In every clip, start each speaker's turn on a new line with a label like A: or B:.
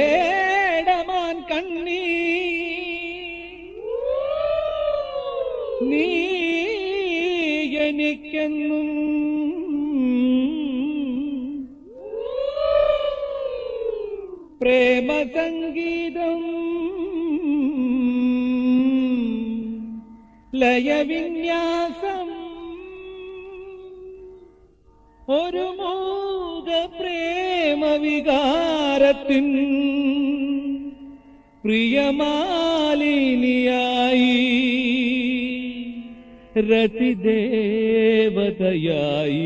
A: പേടമാൻ കണ്ണീ നീ എനിക്കെന്നും പ്രേമസംഗീതം ലയവിന്യാസം ഒരു മൂക പ്രേമവികാരത്തിൻ പ്രിയമാലിനിയായി രതിദേവതയായി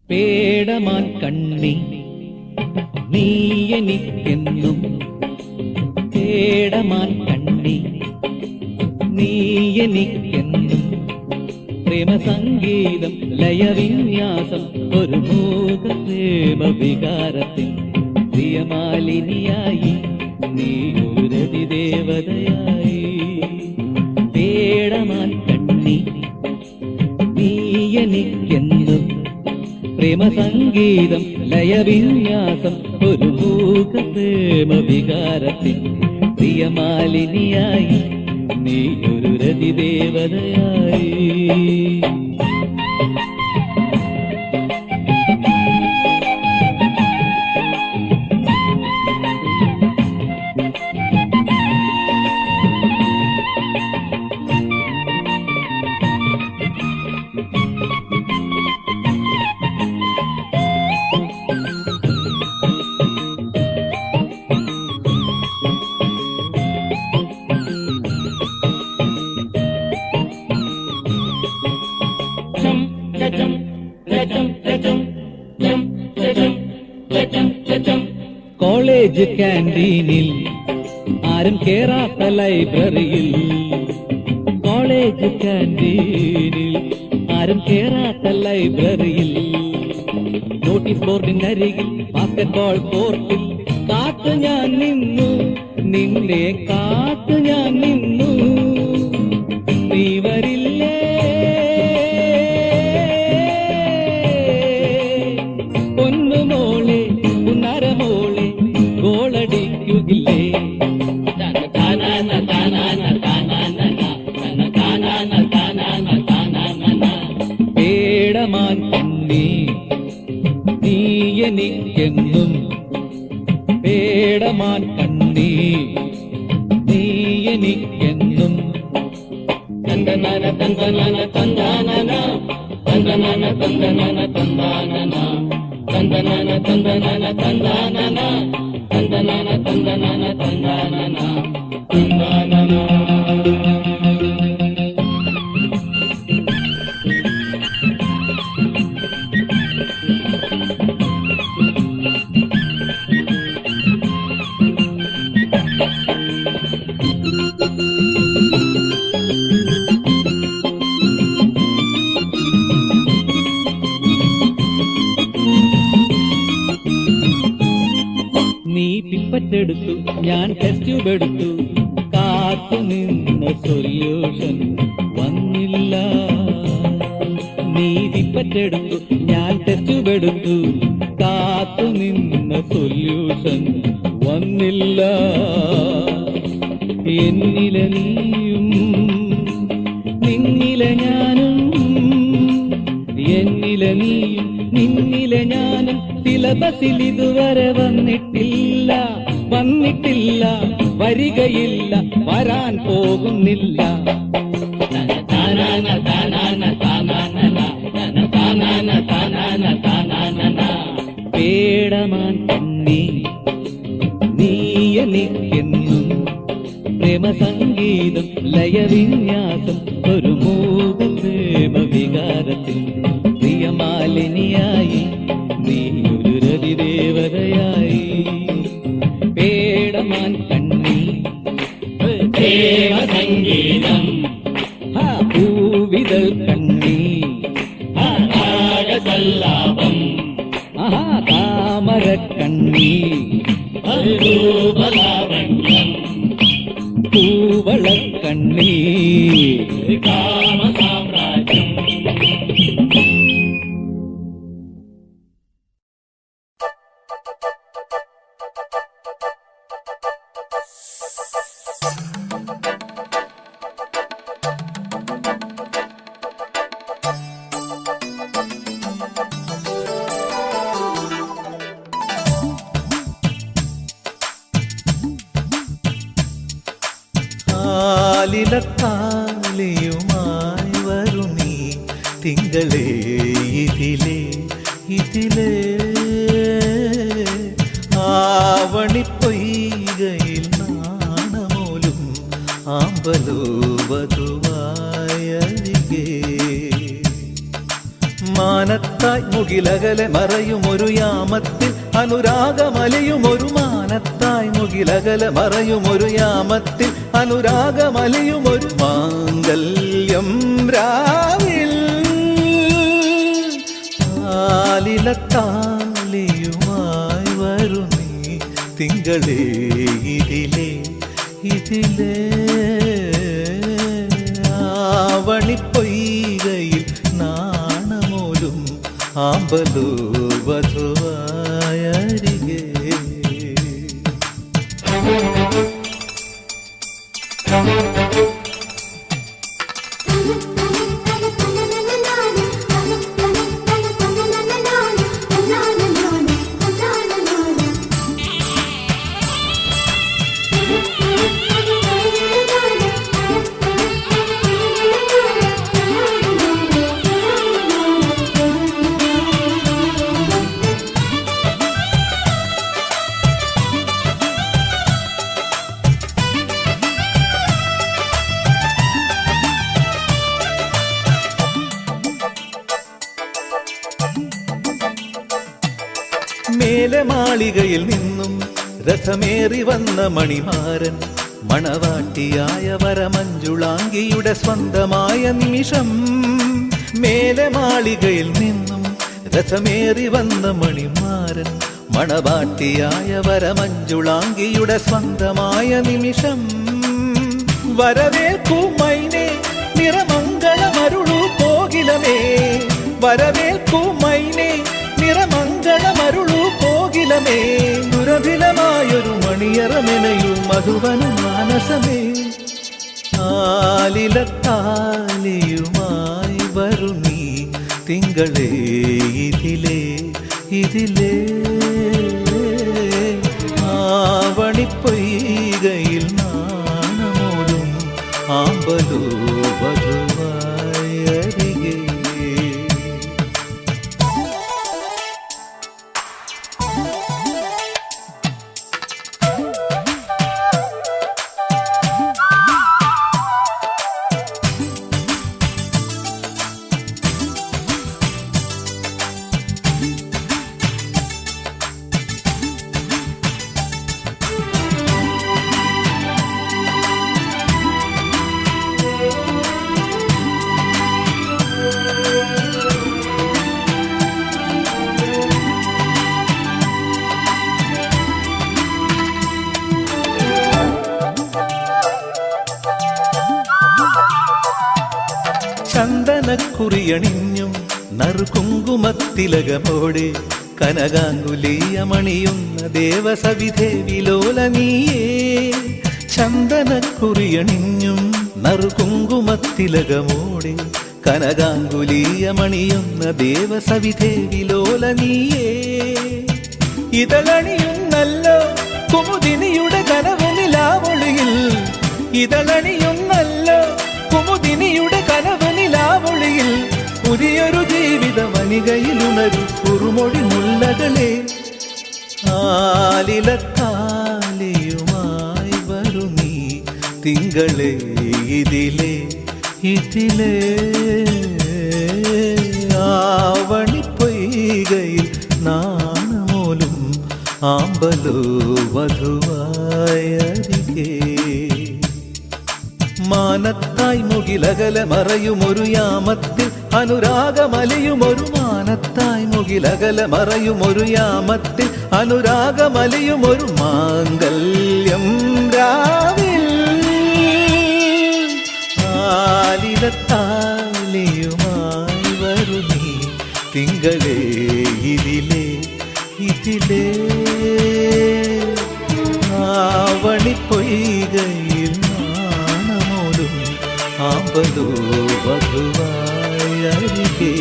A: പേടമാൻ കണ്ണി നീ എനിക്കെന്നും പേടമാൻ കണ്ണി നീ എനിക്കെന്നും പ്രേമസംഗീതം ലയവിന്യാസം ഒരു മൂക പ്രേമവികാരത്തിൻ പ്രിയമാലിനിയായി നീ ഒരു രതിദേവതയായി പേടമാൻ കണ്ണി നീ എനിക്കെന്നും പ്രേമസംഗീതം ലയവിന്യാസം ഒരു മൂക പ്രേമവികാരത്തിൻ പ്രിയമാലിനിയായി നീ ഒരു രതിദേവതയായി കോളേജ് ക്യാൻറ്റീനിൽ ആരും കേറാത്ത ലൈബ്രറിയിൽ കോളേജ് ക്യാൻറ്റീനിൽ ആരും കേറാത്ത ലൈബ്രറിയിൽ നോട്ടീസ് ബോർഡിനരികിൽ ബാസ്കറ്റ്ബോൾ കോർട്ടിൽ കാത്തു ഞാൻ നിന്നു നിന്നെ കാത്തു ഞാൻ നിന്നു നീ വരില്ലേ പൊന്നുമോളെ പുന്നരമോളെ ഗോളടിക്കുകില്ലേ പേടമാൻ കണ്ണി നീ എനിക്കെന്നും പേടമാൻ കണ്ണി നീ എനിക്കെന്നും തന്തനാന തന്തനാന തന്താനന തന്തനാന തന്തനാന തന്താനന തന്തനാന തന്തനാന തന്താനന തന്തനാന തന്തനാന തന്താനന തന്താനന നീ പിപ്പറ്റെടുത്തു ഞാൻ ടെസ്റ്റ് ട്യൂബ് എടുത്തു കാത്തു നിന്ന സൊല്യൂഷൻ വന്നില്ല നീ പിപ്പറ്റെടുത്തു ഞാൻ ടെസ്റ്റ് ട്യൂബ് എടുത്തു കാത്തു നിന്ന സൊല്യൂഷൻ വന്നില്ല എന്നിലെ നീയും നിന്നിലെ ഞാനും എന്നിലെ നീയും നിന്നിലെ ഞാനും സിലബസിൽ ഇതുവരെ വന്നിട്ടില്ല വന്നിട്ടില്ല വരികയില്ല വരാൻ പോകുന്നില്ല പേടമാൻ കണ്ണി നീ എനിക്കെന്നും പ്രേമസംഗീതം ലയവിന്യാസം ഒരു മൂക പ്രേമവികാരത്തിൽ പ്രിയമാലിനിയായി നീ ഒരു രതിദേവതയായി പേടമാൻ കണ്ണി
B: പ്രേമസംഗീതം
A: പൂവിതൾ കണ്ണി
B: രാഗസല്ലാപം
A: താമര കണ്ണി
B: രൂപലാവണ്യം
A: പൂവള കണ്ണി
B: കാമസാമ്രാജ്യം
C: ആലിലത്താലിയുമായി വരും നീ തിങ്കളേ ഇതിലേ ഇതിലേ ആവണിപ്പൊയ്കയിൽ നാണമോലും ആമ്പലോ വധുവായരികെ മാനത്തായി മുകിലകലെ മറയുമൊരു യാമത്തിൽ അനുരാഗമലയുമൊരു മാനത്തായി മുകിലകലെ മറയുമൊരു യാമത്തിൽ അനുരാഗമലയുമൊരു മാംഗല്യം രാവിൽ ആലിലത്താലിയുമായി വരും നീ തിങ്കളേ ഇതിലേ ഇതിലേ ആവണിപ്പൊയ്കയിൽ നാണമോലും ആമ്പലോ വധുവായരികെ മേലെ മാളികയിൽ നിന്നും രഥമേറി വന്ന മണിമാരൻ മണവാട്ടിയായ വരമഞ്ജുളാംഗിയുടെ സ്വന്തമായ നിമിഷം മേലെ മാളികയിൽ നിന്നും രഥമേറി വന്ന മണിമാരൻ മണവാട്ടിയായ വരമഞ്ജുളാംഗിയുടെ സ്വന്തമായ നിമിഷം വരവേൽക്കൂ മൈനേ നിറമംഗളമരുളൂ കോകിലമേ വരവേൽക്കൂ മൈനേ നിറമംഗളമരുളൂ കോകിലമേ ദുരഭിലമായൊരു മണിയറമെനയൂ മധുവന മാനസമേ ആലിലത്താലിയുമായി വരും നീ തിങ്കളേ ഇതിലേ ഇതിലേ ആവണിപ്പൊയ്കയിൽ നാണമോലും ആമ്പലോ വധുവായരികെ ചന്ദനക്കുറിയണിഞ്ഞും നറുകുങ്കുമത്തിലകമോടെ കനകാങ്കുലീയമണിയുന്ന ദേവസവിധേ വിലോലനീയേ ചന്ദനക്കുറിയണിഞ്ഞും നറുകുങ്കുമത്തിലകമോടെ കനകാങ്കുലീയമണിയുന്ന ദേവസവിധേ വിലോലനീയേ ഇതളണിയുന്നല്ലോ കുമുദിനിയുടെ കനവു നിലാവൊളിയിൽ ഇതളണിയുന്നല്ലോ കുമുദിനിയുടെ കനവ് നിലാവൊളിയിൽ പുതിയൊരു ജീവിത വനികയിലുണരു കുറുമൊഴി മുല്ലകളെ ആലിലത്താലിയുമായി വരും നീ തിങ്കളേ ഇതിലേ ഇതിലേ ആവണിപ്പൊയ്കയിൽ നാണമോലും ആമ്പലോ വധുവായരികെ മാനത്തായി മുകിലകല മറയുമൊരു യാമത്തിൽ അനുരാഗമലയുമൊരു മാനത്തായി മുകിലകല മറയുമൊരു യാമത്തിൽ അനുരാഗമലയുമൊരു മാംഗല്യം രാവിൽ ആലിലത്താലിയുമായി വരും നീ തിങ്കളേ ഇതിലേ ഇതിലേ ആവണിപ്പൊയ്കയിൽ നാണമോലും ആമ്പലോ വധുവായരികെ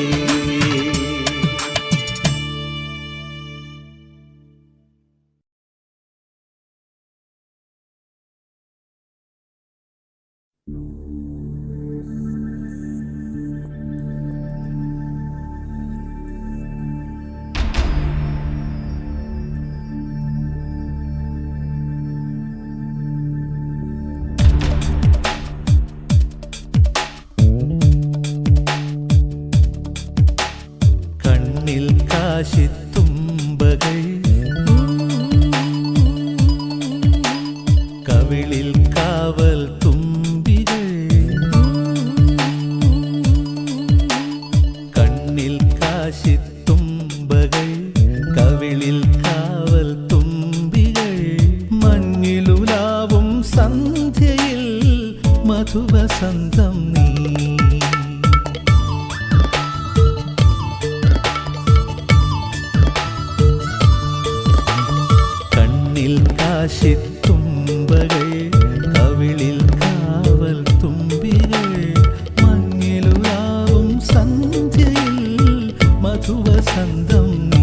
C: മധുവസന്തം നീ.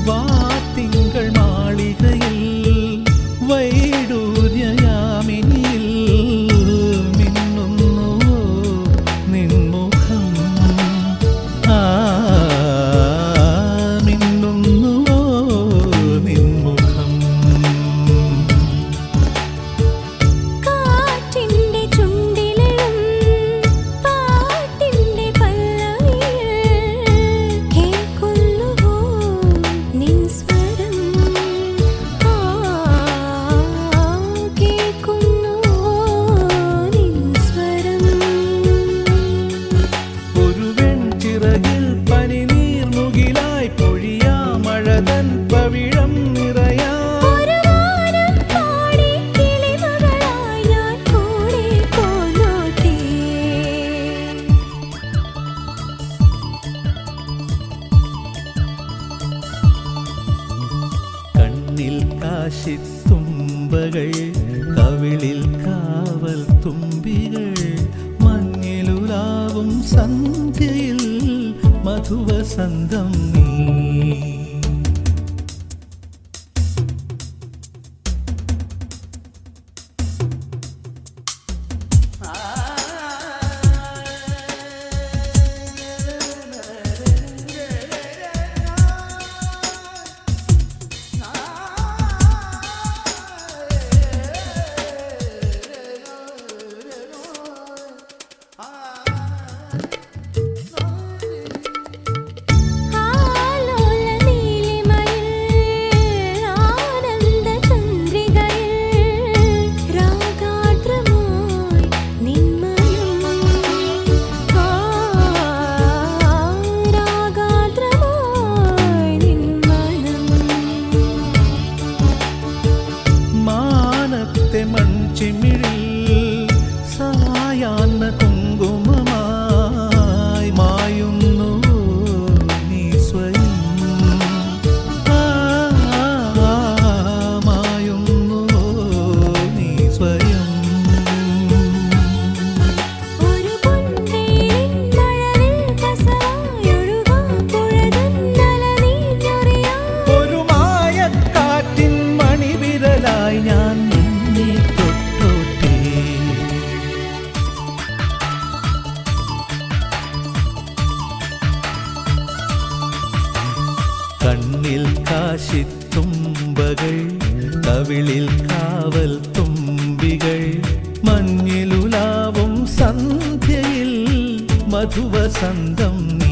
C: വാത്തിങ്കൾ മാളികയിൽ വൈഡൂര്യയാമിനിയിൽ മിന്നുന്നുവോ നിൻമുഖം, മിന്നുന്നുവോ നിൻമുഖം.
D: കാറ്റിന്റെ ചുണ്ടിലും പാട്ടിന്റെ പല്ലവിയിൽ കേൾക്കുന്നുവോ നിൻ സ്വരം, കേൾക്കുന്നുവോ നിൻ സ്വരം.
C: ഒരു വെൺചിറകിൽ പനിനീർമുകിലായി പൊഴിയാ മഴതൻ പവിഴം നിറയാ.
D: ഒരു വാനം പാടി കിളിമകളായി ഞാൻ കൂടെ പോന്നോട്ടേ.
C: കണ്ണിൽ കാശിത്തുമ്പകൾ, കവിളിൽ കാവൽ തുമ്പികൾ, മഞ്ഞിലുലാവും സന്ധ്യയിൽ മധുവസന്തം നീ.
D: ആലോല നീലിമയിൽ ആനന്ദ ചന്ദ്രികയിൽ രാഗാർദ്രമായി നിൻ മനം, രാഗാർദ്രമായി നിൻ മനം.
C: മാനത്തെ മൺചിമിഴിൽ സായാഹ്ന കുങ്കുമമായി മായുന്നു നീ സ്വയം, മായുന്നു നീ സ്വയം.
D: ഒരു പൊൻതേനിൻ മഴവിൽ കസവായൊഴുകാം പുഴതൻ നലനീഞ്ഞൊറിയാം.
C: ഒരു മായക്കാറ്റിൻ മണിവിരലായി ഞാൻ നിന്നെ തൊട്ടോട്ടെ. കണ്ണിൽ കാശിത്തുമ്പകൾ, കവിളിൽ കാവൽ തുമ്പികൾ, മഞ്ഞിലുലാവും സന്ധ്യയിൽ മധുവസന്തം നീ.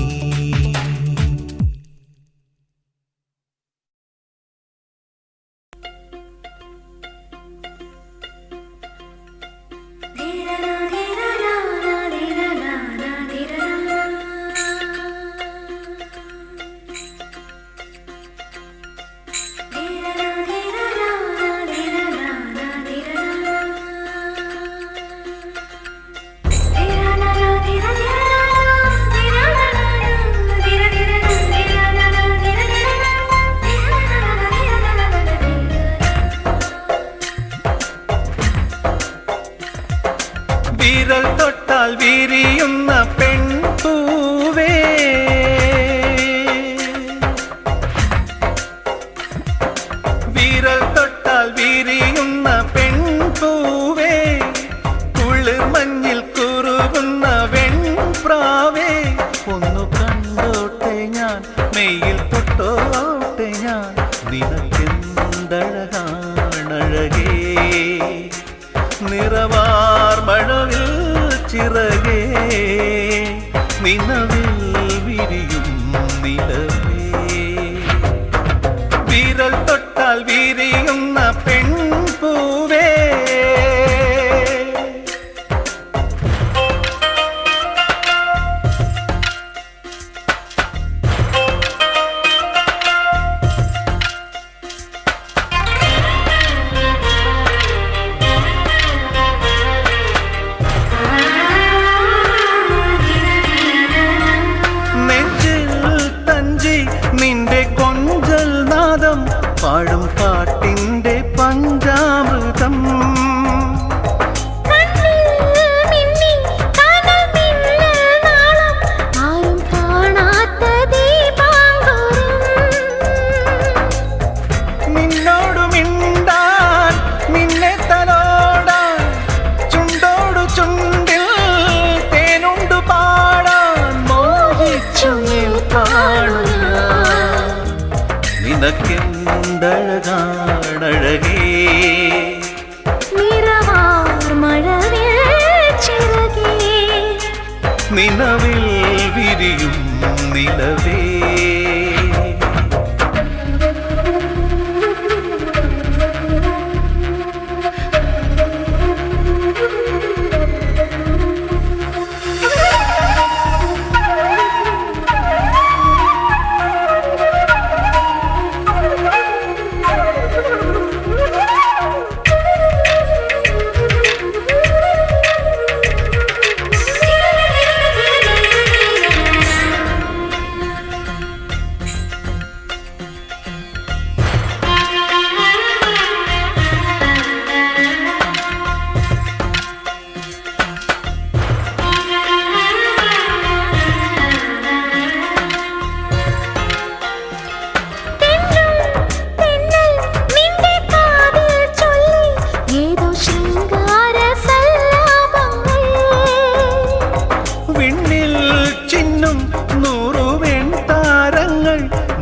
C: വിരൽ തൊട്ടാൽ വിരിയുന്ന പെൺപൂവേ, വിരൽ തൊട്ടാൽ വിരിയുന്ന പെൺപൂവേ, കുളിർ മഞ്ഞിൽ കുറുകുന്ന വെൺപ്രാവേ, ഒന്നു കണ്ടോട്ടെ ഞാൻ, മെയ്യിൽ തൊട്ടോട്ടെ ഞാൻ, നിനക്കെന്തഴകാണഴകേ, നിറവാർ മഴവിൽ ചിറകേ, നിലവിൽ വിരിയും നിലവേ. വിരൽ തൊട്ടാൽ വിരിയുന്ന പെൺപൂവേ, നിനക്കെന്തഴകാണഴകേ
D: നിറവാർ മഴവിൽ ചിറകേ
C: നിലവിൽ വിരിയും നിലവേ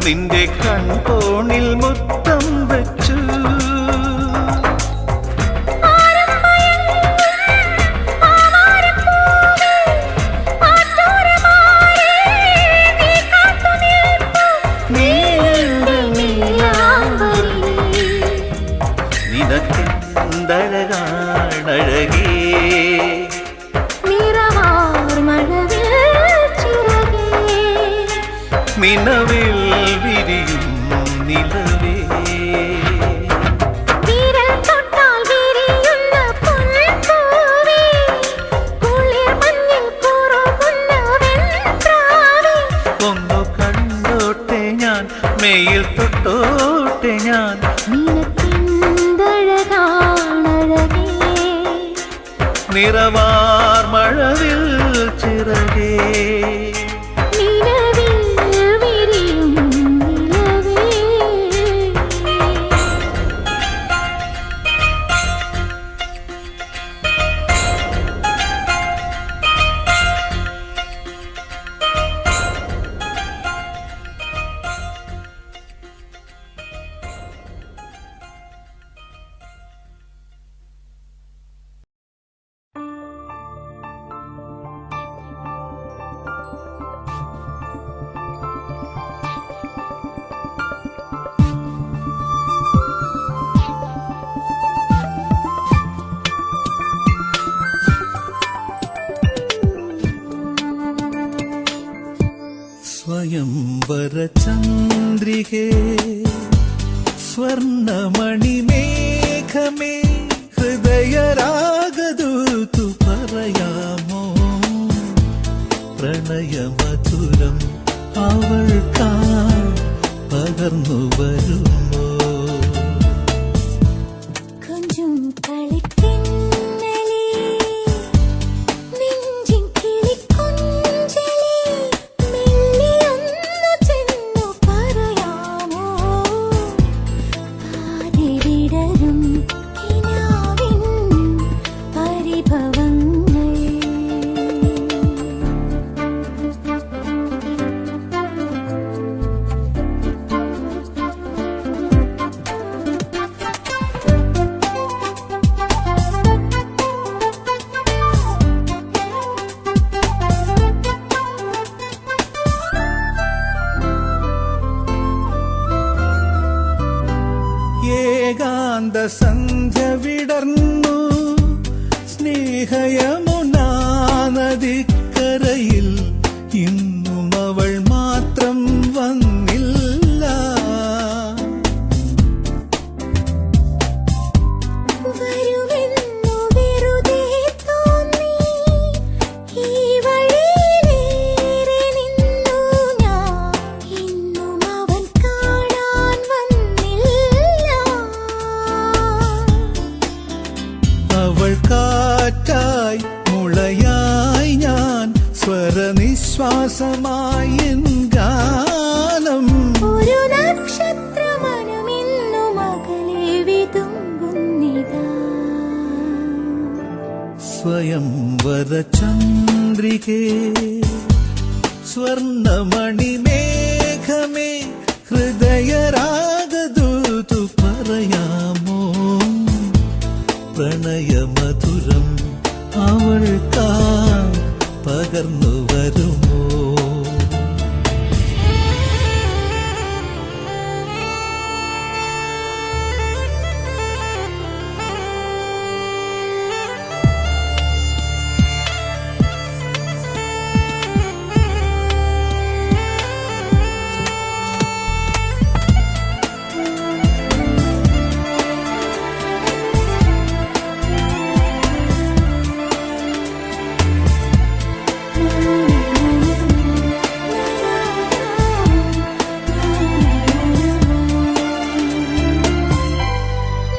C: നിന്റെ കൺകോണിൽ മുത്തം വെച്ചു നിനക്കെന്തഴകാണഴകേ നിലവിൽ വിരിയും നിലവേ
D: വിരൽ തൊട്ടാൽ വിരിയുന്ന പൊൻപൂവേ കുളിർ മഞ്ഞിൽ കുറുകുന്ന വെൺപ്രാവേ
C: ഒന്നു കണ്ടോട്ടെ ഞാൻ മെയിൽ തൊട്ടോട്ടെ ഞാൻ
D: നിനക്കെന്തഴകാണഴകേ
C: നിറവാർ മഴവിൽ ചിറകേ സ്വയംവരചന്ദ്രികേ സ്വർണമണിമേഘമേ ഹൃദയരാഗദൂതു പറയാമോ പ്രണയമധുരം അവൾക്കായി പകർന്നു വരുമോ
D: കൊഞ്ചും കളിത്തിന്നലേ നെഞ്ചിൻ കിളിക്കൊഞ്ചലേ മെല്ലിയൊന്നു ചെന്നു പറയാമോ പാതി വിടരും കിനാവിൻ പരിഭവങ്ങൾ
C: ഏകാന്ത സന്ധ്യ വിടർന്നു സ്നേഹയമുനാ നദിക്കരയിൽ ഇന്നും അവൾ മാത്രം വന്നില്ല
D: വരുമെന്നു വെറുതെ തോന്നി ഈ വഴിയിലേറെ നിന്നു ഞാൻ ഇന്നും അവൻ കാണാൻ വന്നില്ല
C: അവൾ കാറ്റായി മുളയായി ഞാൻ സ്വരനിശ്വാസമായി എൻ ഗാനം
D: ഒരു നക്ഷത്രമനമിന്നും അകലെ വിതുമ്പുന്നിതാ
C: സ്വയംവരചന്ദ്രികേ സ്വർണമണിമേഘമേ ഹൃദയരാഗദൂതു പറയാമോ പ്രണയമധുരം അവൾക്കായി പകർന്നു വരുമോ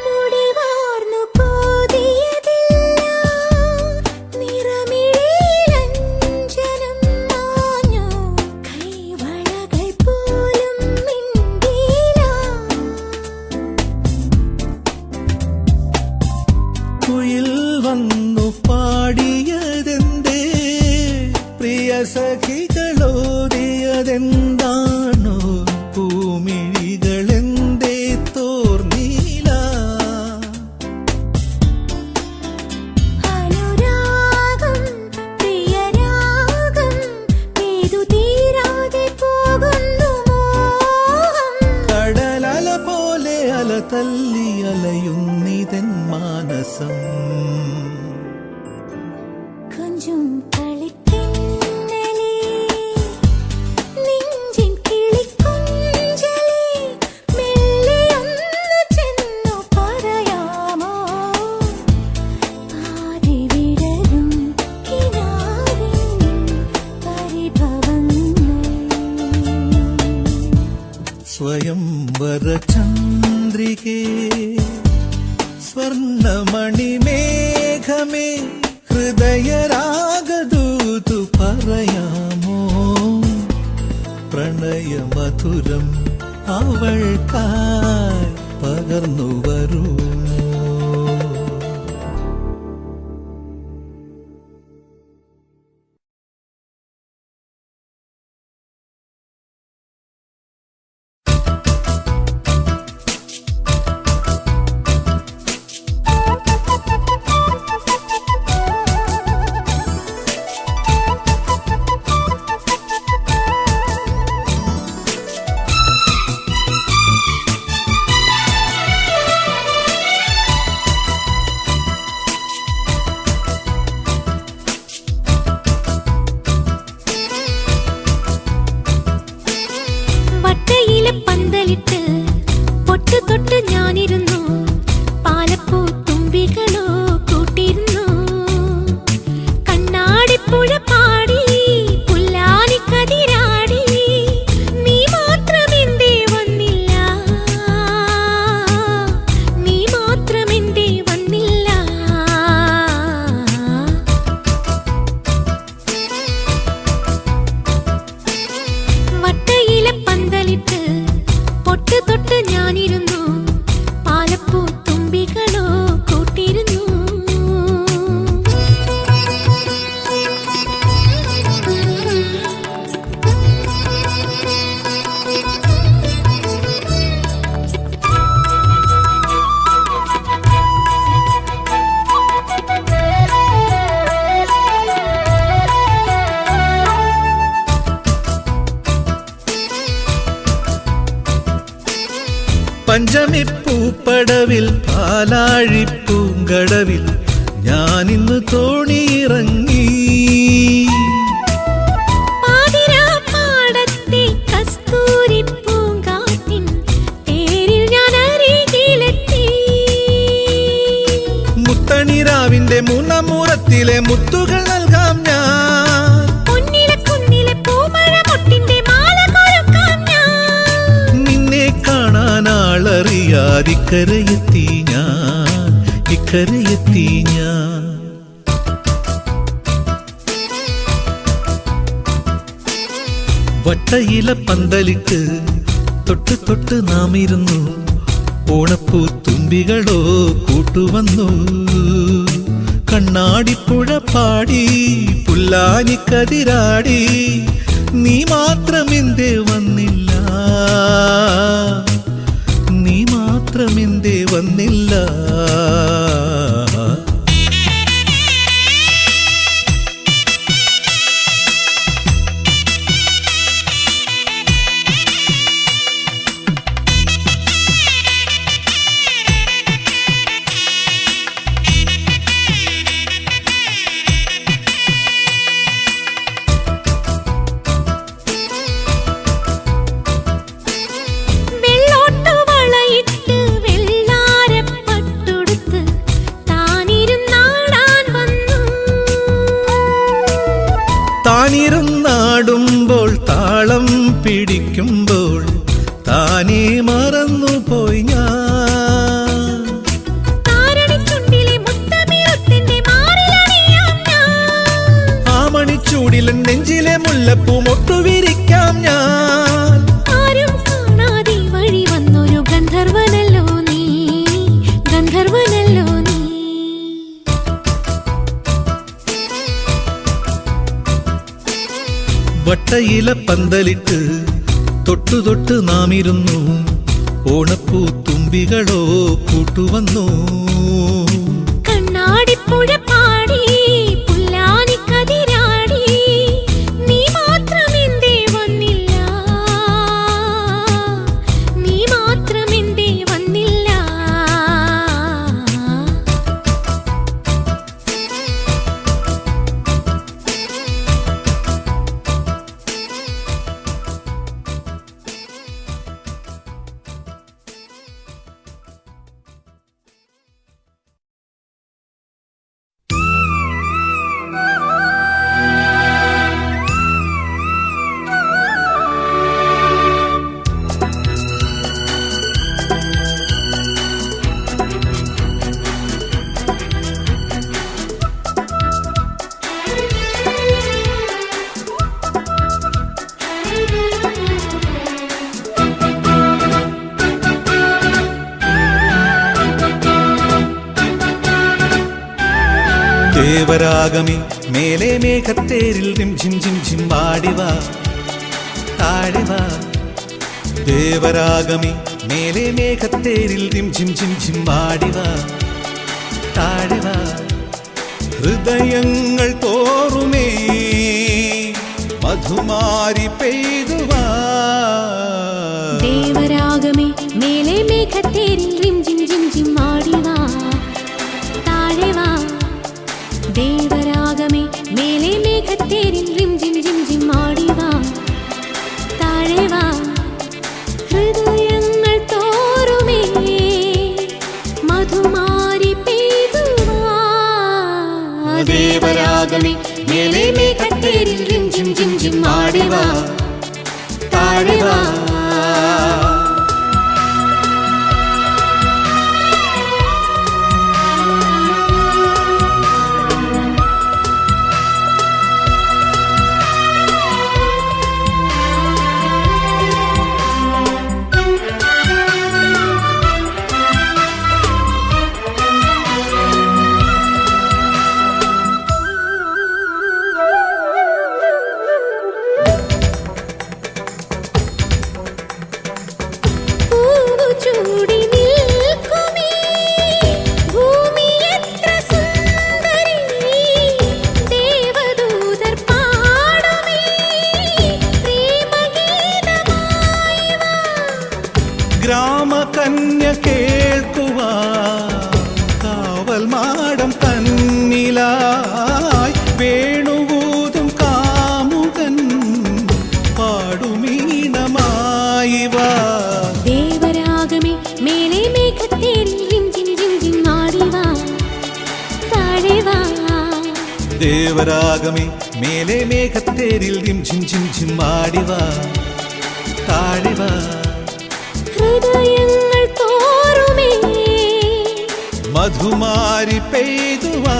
D: മുടിവാർന്നു കോതിയതില്ല നിറമിഴിയിലഞ്ജനം മാഞ്ഞു കൈവളകൾ പോലും മിണ്ടിയില്ല
C: കുയിൽ വന്നു പാടിയതെന്തേ പ്രിയ സഖികളോടിയതെന്താണോ പൂമിഴികളെന്തേ തോർന്നീല
D: അനുരാഗം പ്രിയരാഗം പെയ്തു തീരാതെ പോകുന്നു മോഹം
C: കടലല പോലെ അല തല്ലി അലയുന്നിതൻ മാനസം
D: കൊഞ്ചും കളിത്തിന്നലേ നെഞ്ചിൻ കിളിക്കൊഞ്ചലേ മെല്ലെയൊന്ന് ചെന്നു പറയാമോ പാതി വിടരും കിനാവിൻ പരിഭവങ്ങൾ
C: സ്വയംവര ചന്ദ്രികേ സ്വർണമണിമേഘമേ ഹൃദയരാഗദൂതു പറയാമോ പ്രണയമധുരം അവൾക്കായി പകർന്നു വരൂ
D: വട്ടയിലെ പന്തലിട്ട് പൊട്ടു തൊട്ട് ഞാനിരുന്നു പാലപ്പൂ തുമ്പികളോ കൂട്ടിരുന്നു കണ്ണാടിപ്പുഴ പാടി പുല്ലാനിക്കതിരാടി നീ മാത്രമെന്തേ വന്നില്ല നീ മാത്രമെന്തേ വന്നില്ല വട്ടയിലെ പന്തലിട്ട് പൊട്ടു തൊട്ട് ഞാനിരുന്നു പാലപ്പൂ തുമ്പികളോ കൂട്ടിരുന്നു
C: പഞ്ചമിപ്പൂപ്പടവിൽ പാലാഴിപ്പൂങ്കടവിൽ ഞാനിന്ന് തോണിയിറങ്ങി
D: പാതിരാപ്പാടത്തെ കസ്തൂരിപ്പൂങ്കാറ്റിൻ തേരിൽ ഞാൻ അരികിലെത്തി
C: മുത്തണിരാവിന്റെ മുണമുറത്തിലെ മുത്തുകൾ നൽകാം ഞാൻ
D: പൊന്നിലെ കുന്നിലെ പൂമഴ മുട്ടിന്റെ മാല കൊരുക്കാം ഞാൻ
C: നിന്നെ കാണാൻ ആളറിയാതിക്കരയെത്തി ഞാൻ ഇക്കരയെത്തി ഞാൻ വട്ടയില പന്തലിട്ട് തൊട്ട് തൊട്ട് നാം ഇരുന്നു ഓണപ്പൂ തുമ്പികളോ കൂട്ടുവന്നു കണ്ണാടിപ്പുഴ പാടി പുല്ലാനിക്കതിരാടി നീ മാത്രമെന്തേ വന്നില്ല നീ മാത്രമെന്തേ വന്നില്ല? താനിരുന്നാടുമ്പോൾ താളം പിടിക്കുമ്പോൾ താനേ മറന്നുപോയി ഞാൻ. ആ മണിച്ചൂടിലെ നെഞ്ചിലെ മുല്ലപ്പൂ മൊട്ടുവിരിക്കാം ഞാൻ.
D: ആരും കാണാതെ വഴി വന്നൊരു ഗന്ധർവനല്ലോ നീ, ഗന്ധർവനല്ലോ നീ.
C: വട്ടയില പന്തലിട്ട് തൊട്ടു തൊട്ട് നാം ഇരുന്നു. ഓണപ്പൂ തുമ്പികളോ കൂട്ടുവന്നു.
D: കണ്ണാടിപ്പുഴ പാടി പുല്ലാനി കതിരാടി, നീ മാത്രമെന്തേ വന്നില്ല, നീ മാത്രമെന്തേ വന്നില്ല.
C: ദേവരാഗമേ മേലെ മേഘത്തേരിൽ റിം ঝിം ঝിം ঝിം ആടിവാ താഴെവാ. ദേവരാഗമേ മേലെ മേഘത്തേരിൽ റിം ঝിം ঝിം ঝിം ആടിവാ താഴെവാ. ഹൃദയങ്ങൾ തോറുമേ മധുമാരി പെയ്തുവാ.
D: ദേവരാഗമേ മേലെ മേഘത്തേരിൽ റിം ঝിം ঝിം ঝിം ആടിവാ താഴെവാ. ദേവരാഗമേ മേലെ മേഘത്തേരിൽ റിം ঝിം ঝിം ঝിം ആടിവാ താഴെവാ. ഹൃദയങ്ങൾ തോറുമേ മധുമാരി പെയ്തുവാ. ദേവരാഗമേ മേലെ മേഘത്തേരിൽ റിം ঝിം ঝിം ঝിം ആടിവാ താഴെവാ.
C: ഗ്രാമകന്യ കേൾക്കുവാ കാവൽ മാടം തന്നിലായി വേണുവൂതും കാമുകൻ പാടുമീണമായി വാ.
D: ദേവരാഗമേ മേലെ മേഘത്തേരിൽ റിം ঝിം ঝിം ঝിം ആടിവാ താഴെവാ.
C: ദേവരാഗമേ മേലെ മേഘത്തേരിൽ റിം ঝിം ঝിം ঝിം ആടിവാ താഴെവാ.
D: ഹൃദയങ്ങൾ തോറുമേ
C: മധുമാരി പെയ്തുവാ.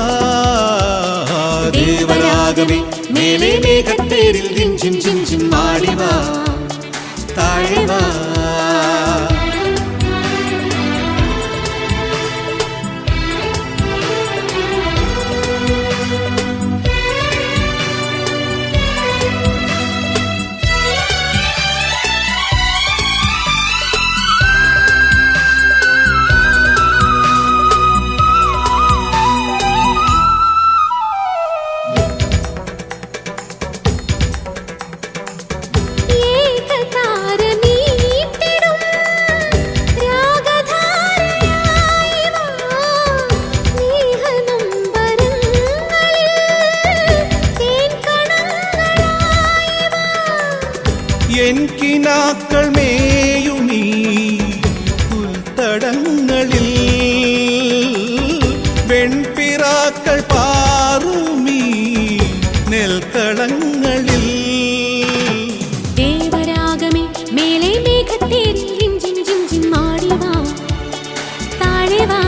C: ദേവരാഗമേ മേലെ മേഘത്തേരിൽ റിം ঝിം ঝിം ঝിം ആടിവാ താഴെവാ. കിനാക്കൾ മേയുമീ പുൽത്തടങ്ങളിൽ വെൺപിറാക്കൾ പാറുമീ നെൽക്കളങ്ങളിൽ
D: ദേവരാഗമേ മേലെ മേഘത്തേരിൽ റിം ജിം ജിം ജിം ആടിവാ താഴെ വാ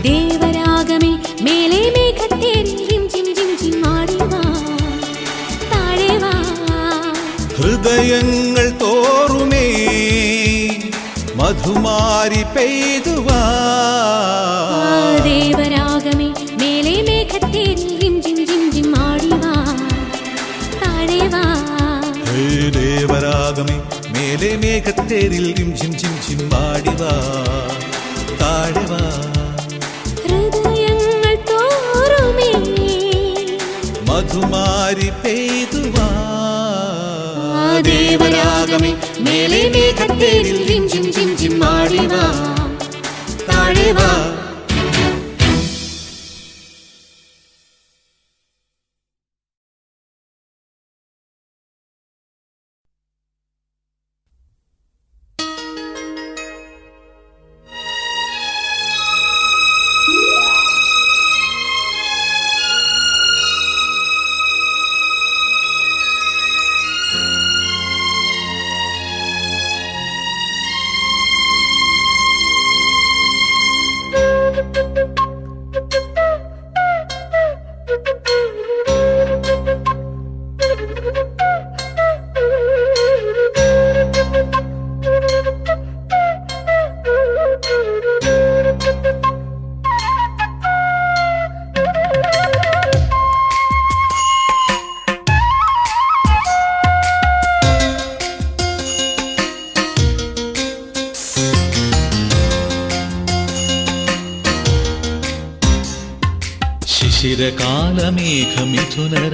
D: ദേവരാഗമേ മേലെ മേഘത്തേരിൽ റിം ജിം ജിം ജിം ആടിവാ താഴെ വാ
C: ഹൃദയങ്ങൾ തോറുമേ മധുമാരി പെയ്തുവാ
D: ദേവരാഗമേ മേലെ മേഘത്തേരിൽ റിം ജിം ജിം ജിം ആടിവാ താഴെ വാ
C: ദേവരാഗമേ മേലെ മേഘത്തേരിൽ റിം ജിം ജിം ജിം ആടിവാ താഴെ വാ
D: ഹൃദയങ്ങൾ തോറുമേ
C: മധുമാരി പെയ്തുവാ
D: ദേവരാഗമേ മേലെ മേഘത്തേരിൽ റിം ജിം ജിം ജിം ആടിവാ താഴെ വാ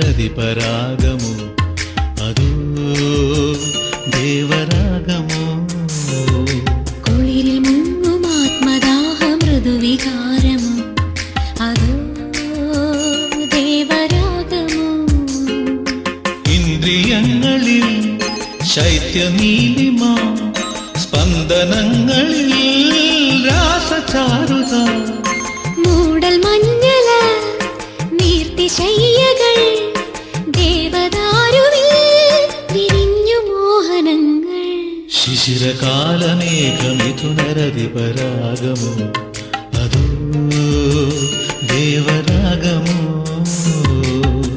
A: ശിശിരകാലമേഘമിഥുനരതിപരാഗമോ അതോ ദേവരാഗമോ
D: കുളിരിൽ മുങ്ങും ആത്മദാഹ മൃദുവികാരമോ അതോ ദേവരാഗമോ
A: ഇന്ദ്രിയങ്ങളിൽ ശൈത്യനീലിമ സ്പന്ദനങ്ങളിൽ രാസചാരുത
D: മൂടൽ മഞ്ഞല നീർത്തിശയ്യകൾ ദേവദാരുവിൽ വിരിഞ്ഞു മോഹനങ്ങൾ
A: ശിശിരകാലമേഘമിഥുനരതിപരാഗമോ അതോ ദേവരാഗമോ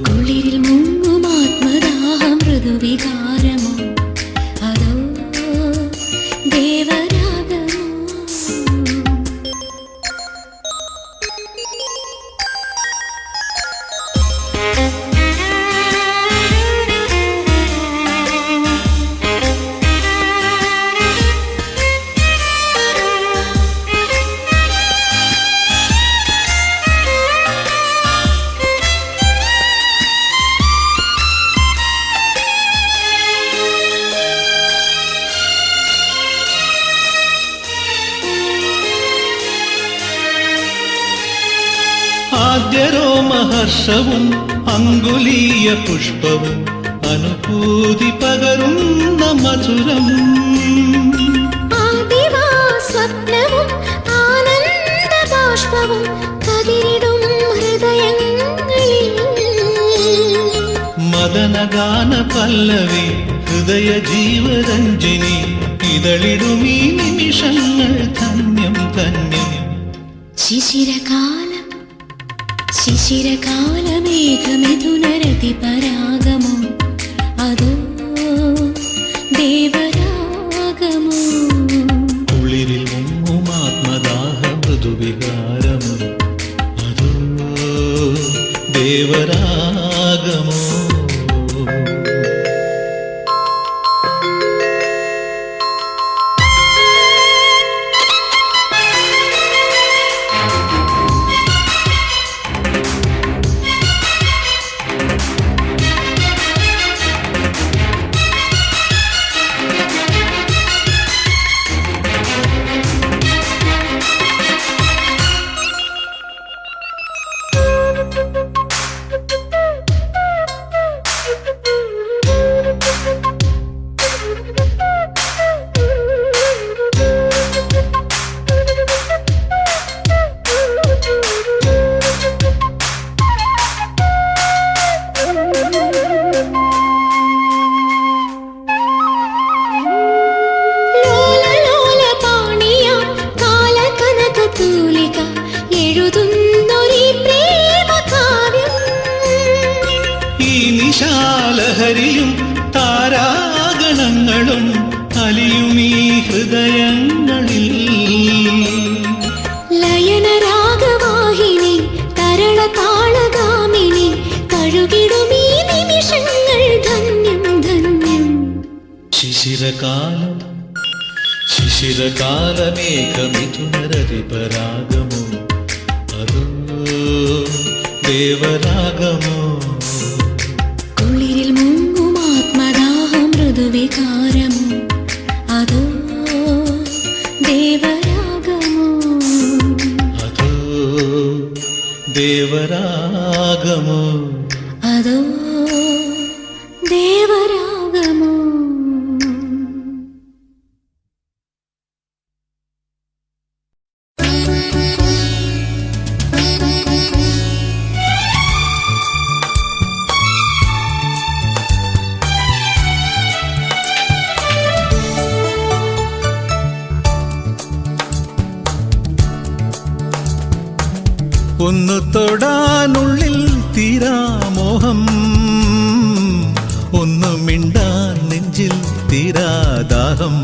D: കുളിരിൽ മുങ്ങും ആത്മദാഹ മൃദുവികാരമോ അതോ ദേവരാഗമോ
A: ആദ്യരോമഹർഷവും അങ്കുലീയ പുഷ്പവും അനുഭൂതി പകരുന്ന മധുരം
D: ആദിവാ സ്വപ്നവും ആനന്ദബാഷ്പവും കതിരിടും ഹൃദയങ്ങളിൽ
A: മദനഗാന പല്ലവി ഹൃദയ ജീവരഞ്ജിനി ഇതളിടുമീ നിമിഷങ്ങൾ ധന്യം ധന്യം
D: ശിശിരകാലമേഘമിഥുനരതിപരാഗമോ അതോ ദേവരാഗമോ
A: കുളിരിൽ മുങ്ങും ആത്മദാഹ മൃദുവികാരമോ അതോ ദേവരാഗമോ ചിന്താലഹരിയും താരാഗണങ്ങളും അലിയുമീ ഹൃദയങ്ങളിൽ.
D: ലയനരാഗവാഹിനി തരള താളഗാമിനി കഴുകിടുമീ നിമിഷങ്ങൾ ധന്യം ധന്യം.
A: ശിശിരകാലം ശിശിരകാലമേഘമിഥുനരതിപരാഗമോ അതോ ദേവരാഗമോ.
D: കുളിരിൽ മുങ്ങും ആത്മദാഹം മൃദുവികാരമോ അതോ ദേവരാഗമോ.
A: അതോ ദേവരാഗമോ.
D: അതോ ദേവരാഗമോ.
C: ഒന്ന് തൊടാനുള്ളിൽ തീരാമോഹം, ഒന്ന് മിണ്ടാൻ നെഞ്ചിൽ തീരാദാഹം.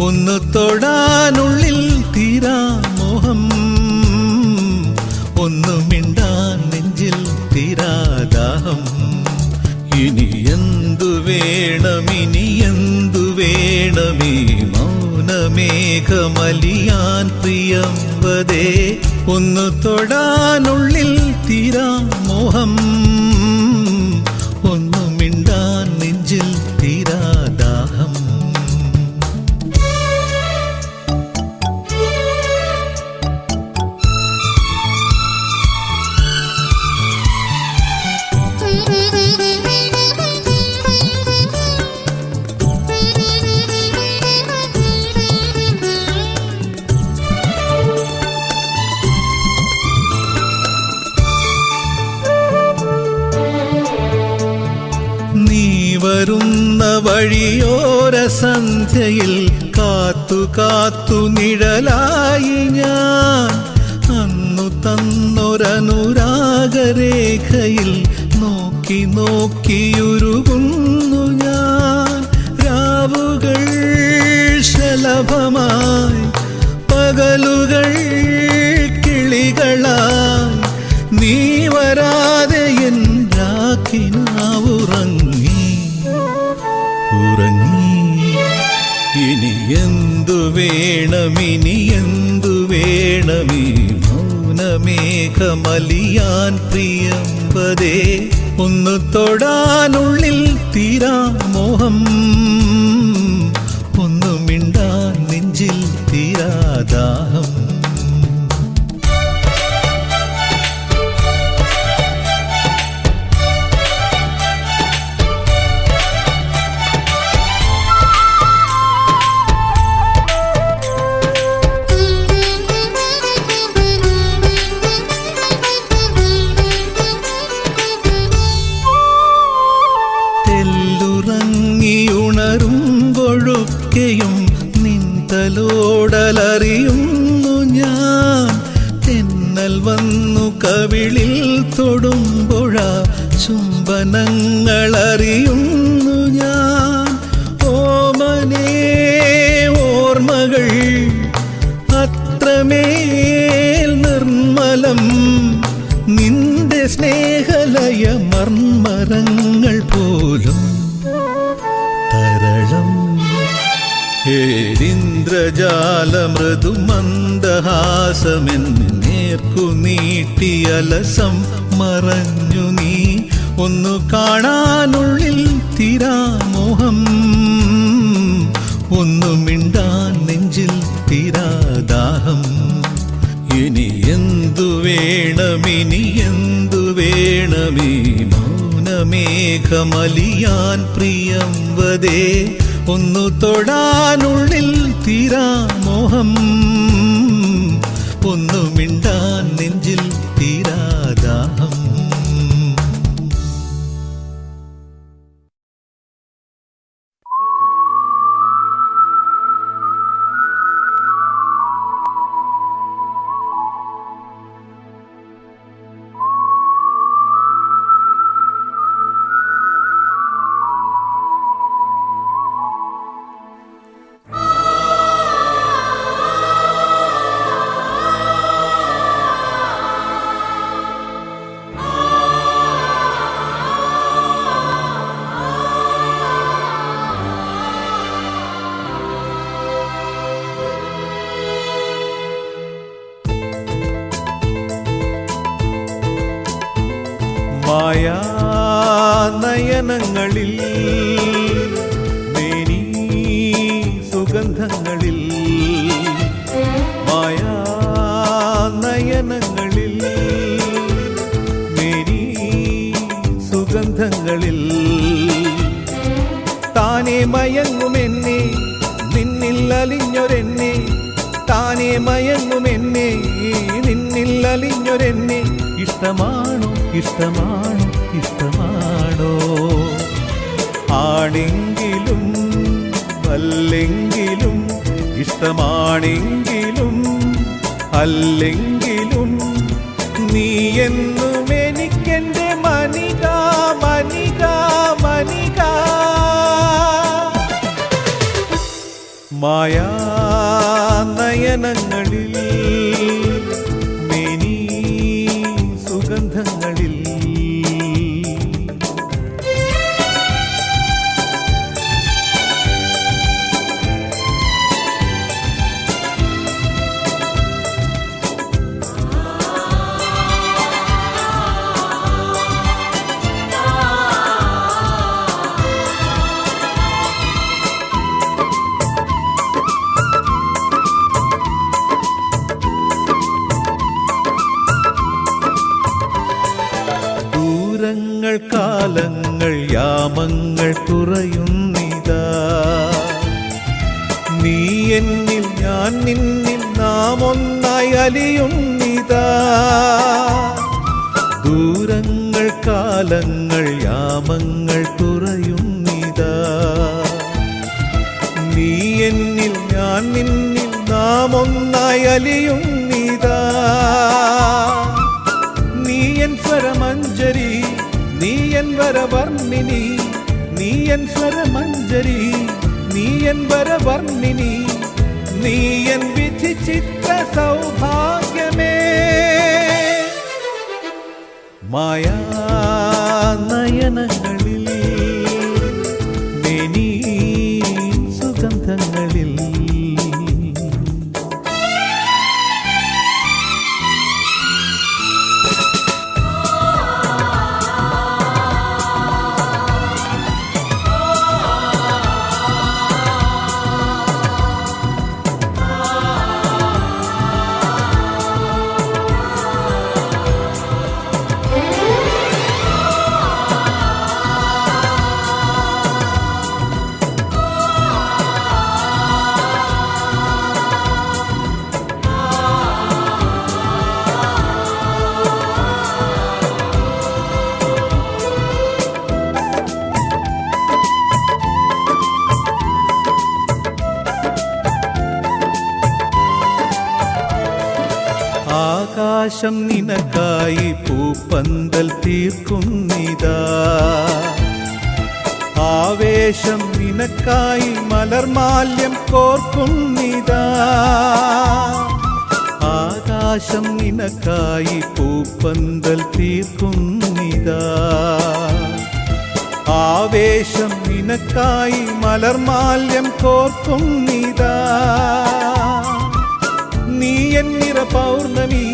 C: ഒന്ന് തൊടാനുള്ളിൽ തീരാമോഹം, ഒന്ന് മിണ്ടാൻ നെഞ്ചിൽ തീരാദാഹം. ഇനി എന്തു വേണം, ഇനി എന്തു വേണമീ മൗനമേഘമലിയാൻ പ്രിയംവദേ. ഒന്ന് തൊടാനുള്ളിൽ തീരാമോഹം, ഒന്ന് മിണ്ടാൻ നെഞ്ചിൽ തീരാദാഹം. വരുന്ന വഴിയോര സന്ധ്യയിൽ കാത്തു കാത്തു നിഴലായി ഞാൻ. അന്നു തന്നൊരനുരാഗരേഖയിൽ നോക്കി നോക്കിയുരുകുന്നു ഞാൻ. രാവുകൾ ശലഭമായി, പകലുകൾ കിളികളായി, നീ വരാതെ എൻ രാക്കിനാവുറങ്ങി ഉറങ്ങി. ഇനി എന്തു വേണം, ഇനി എന്തു വേണമീ മൗനമേഘമലിയാൻ പ്രിയംവദേ. ഒന്ന് തൊടാനുള്ളിൽ തീരാമോഹം, ഒന്ന് മിണ്ടാൻ നെഞ്ചിൽ തീരാദാഹം. തെല്ലുറങ്ങിയുണരുമ്പൊഴുക്കെയും നിന്തലോടലറിയുന്നു ഞാൻ. തെന്നൽ വന്നു കവിളിൽ തൊടുമ്പുഴ ചുംബനങ്ങളറിയുന്നു ഞാൻ. ഓമനേ ഓർമ്മകൾ അത്രമേൽ നിർമ്മലം, നിന്റെ സ്നേഹലയ മർമ്മരങ്ങൾ പോലും തരളം. ഏരിന്ദ്രജാല മൃദുമന്ദഹാസമെന്നേർക്കു നീട്ടിയലസം മറഞ്ഞു നീ. ഒന്നു കാണാനുള്ളിൽ തീരാമോഹം, ഒന്നു മിണ്ടാൻ നെഞ്ചിൽ തീരാദാഹം. ഇനി എന്തു വേണം, ഇനി എന്തു വേണമീ മൗനമേഘമലിയാൻ പ്രിയംവദേ. ഒന്നു തൊടാനുള്ളിൽ തീരാമോഹം, ഒന്നു മിണ്ടാൻ നെഞ്ചിൽ തീരാദാഹം. മായാ നയനങ്ങളിൽ മേനി സുഗന്ധങ്ങളിൽ മായാ നയനങ്ങളിൽ മേനി സുഗന്ധങ്ങളിൽ താനേ മയങ്ങുമെന്നെ നിന്നിൽ അലിഞ്ഞൊരെന്നെ താനേ മയങ്ങുമെന്നെ നിന്നിൽ അലിഞ്ഞൊരെന്നെ ഇഷ്ടമാണോ ഇഷ്ടമാണോ ഇഷ്ടമാണോ ആണെങ്കിലും അല്ലെങ്കിലും ഇഷ്ടമാണെങ്കിലും അല്ലെങ്കിലും നീ എന്നും എനിക്കെൻ്റെ മനിക മനിക മനിക മായാ നയനങ്ങളിൽ മേനി സുഗന്ധങ്ങളിൽ ദൂരങ്ങൾ കാലങ്ങൾ യാമങ്ങൾ കുറയുന്നിതാ നീ എന്നിൽ ഞാൻ നിന്നിൽ നാം ഒന്നായി അലിയുന്നിതാ ദൂരങ്ങൾ കാലങ്ങൾ യാമങ്ങൾ കുറയുന്നിതാ നീ എന്നിൽ ഞാൻ നിന്നിൽ നാം ഒന്നായി അലിയുന്നിതാ നീ എൻ സ്വരമഞ്ജരി നീ എൻ വരവർണ്ണിനി നീ എൻ സ്വരമഞ്ജരി നീ എൻ വരവർണ്ണിനി നീ എൻ വിധിച്ചിത്ര സൗഭാഗ്യമേ മായാ നയനങ്ങളിൽ മേനി സുഗന്ധങ്ങളിൽ ആകാശം നിനക്കായി പൂപ്പന്തൽ തീർക്കുന്നിതാ ആവേശം നിനക്കായി മലർമാല്യം കോർക്കുന്നിതാ ആകാശം നിനക്കായി പൂപ്പന്തൽ തീർക്കുന്നിതാ ആവേശം നിനക്കായി മലർമാല്യം കോർക്കുന്നിതാ നീ എൻ നിറ പൗർണമി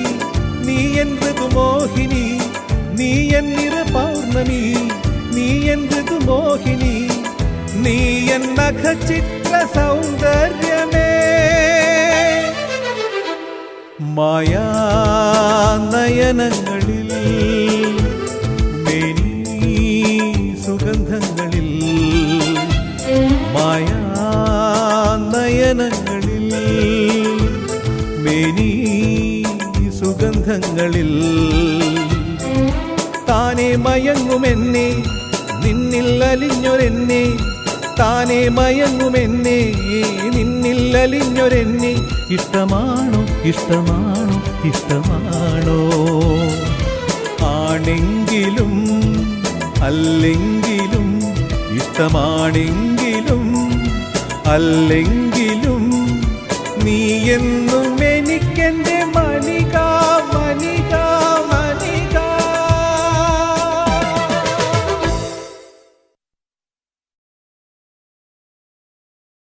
C: നീ എൻ ഋതുമോഹിനി നീ എൻ നിറ പൗർണമി നീ എൻ ഋതുമോഹിനി നീ എൻ നഖചിത്ര സൗന്ദര്യമേ മായാ നയനങ്ങളിൽ മേനി സുഗന്ധങ്ങളിൽ മായാ നയനങ്ങളിൽ മേനി സുഗന്ധങ്ങളിൽ താനേ മയങ്ങുമെന്നെ നിന്നിൽ അലിഞ്ഞൊരെന്നെ താനേ മയങ്ങുമെന്നെ നിന്നിൽ അലിഞ്ഞൊരെന്നെ ഇഷ്ടമാണോ ഇഷ്ടമാണോ ഇഷ്ടമാണോ ആണെങ്കിലും അല്ലെങ്കിലും ഇഷ്ടമാണെങ്കിലും അല്ലെങ്കിലും നീ എന്നും എനിക്കെൻ്റെ മണിക